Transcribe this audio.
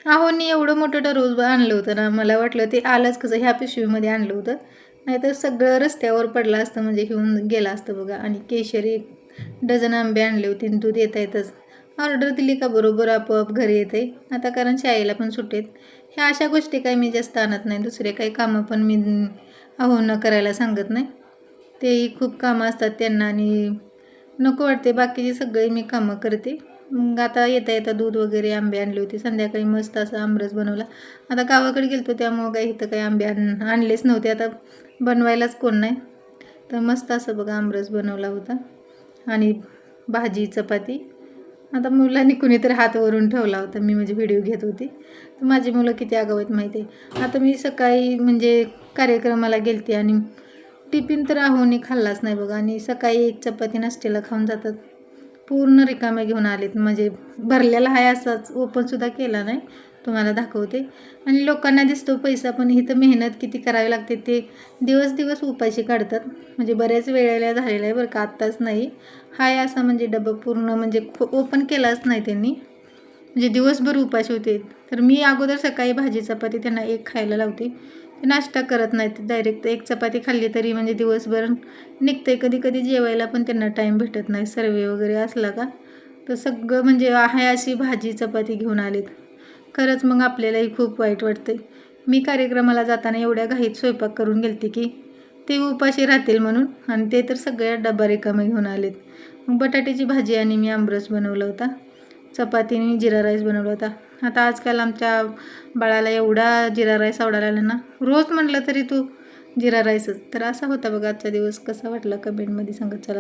अहोनी एवढं मोठं टरबूज आणलं होतं ना, मला वाटलं ते आलंच कसं ह्या पिशवीमध्ये आणलं होतं, नाहीतर सगळं रस्त्यावर पडलं असतं म्हणजे घेऊन गेला असतं बघा. आणि केशरी डझन आंबे आणले होते आणि दूध येता येतच ऑर्डर दिली का बरोबर आपोआप घरी येते. आता कारण शाळेला पण सुट्टेत. ह्या अशा गोष्टी काही मी जास्त आणत नाही. दुसरे काही कामं पण मी अहोंना करायला सांगत नाही. तेही खूप कामं असतात त्यांना आणि नको वाटते. बाकीची सगळी मी कामं करते. मग आता येता येता दूध वगैरे आंबे आणले होते. संध्याकाळी मस्त असा आमरस बनवला. आता गावाकडे गेलतो त्यामुळं काही इथं काही आंबे आणलेच नव्हते. आता बनवायलाच कोण नाही. तर मस्त असं बघा आमरस बनवला होता आणि भाजी चपाती. आता मुलांनी कुणीतरी हात वरून ठेवला होता, मी म्हणजे व्हिडिओ घेत होती. तर माझी मुलं किती आगाऊ आहेत माहिती आहे. आता मी सकाळी म्हणजे कार्यक्रमाला गेलते आणि टिफिन तर अहोनी खाल्लाच नाही बघा. आणि सकाळी एक चपाती नाश्त्याला खाऊन जातात. पूर्ण रिकामे घेऊन आलेत, म्हणजे भरलेला आहे असाच ओपनसुद्धा केला नाही. तुम्हाला दाखवते. आणि लोकांना दिसतो पैसा, पण इथं मेहनत किती करावी लागते. ते दिवस दिवस उपाशी काढतात. म्हणजे बऱ्याच वेळेला झालेलं आहे बरं का, आत्ताच नाही. हाय असा म्हणजे डबा पूर्ण म्हणजे ओपन केलाच नाही त्यांनी, म्हणजे दिवसभर उपाशी होते. तर मी अगोदर सकाळी भाजी चपाती त्यांना एक खायला लावते. ते नाश्ता करत नाहीत, डायरेक्ट एक चपाती खाल्ली तरी म्हणजे दिवसभर निघते. कधी कधी जेवायला पण त्यांना टाईम भेटत नाही, सर्वे वगैरे असला का. तर सगळं म्हणजे आहे अशी भाजी चपाती घेऊन आलेत. खरंच मग आपल्यालाही खूप वाईट वाटते. मी कार्यक्रमाला जाताना एवढ्या घाईत स्वयंपाक करून गेलते की ते उपाशी राहतील म्हणून, आणि ते तर सगळ्या डबा रिकामे घेऊन आलेत. मग बटाट्याची भाजी आणि मी आमरस बनवला होता. चपातीने जिरा राईस बनवला होता. आता आजकाल आमच्या बाळाला एवढा जिरा राईस आवडायला लागला ना, रोज म्हटलं तरी तू जिरा राईसच. तर असा होता बघा आजचा दिवस. कसा वाटला कमेंटमध्ये सांगत चला.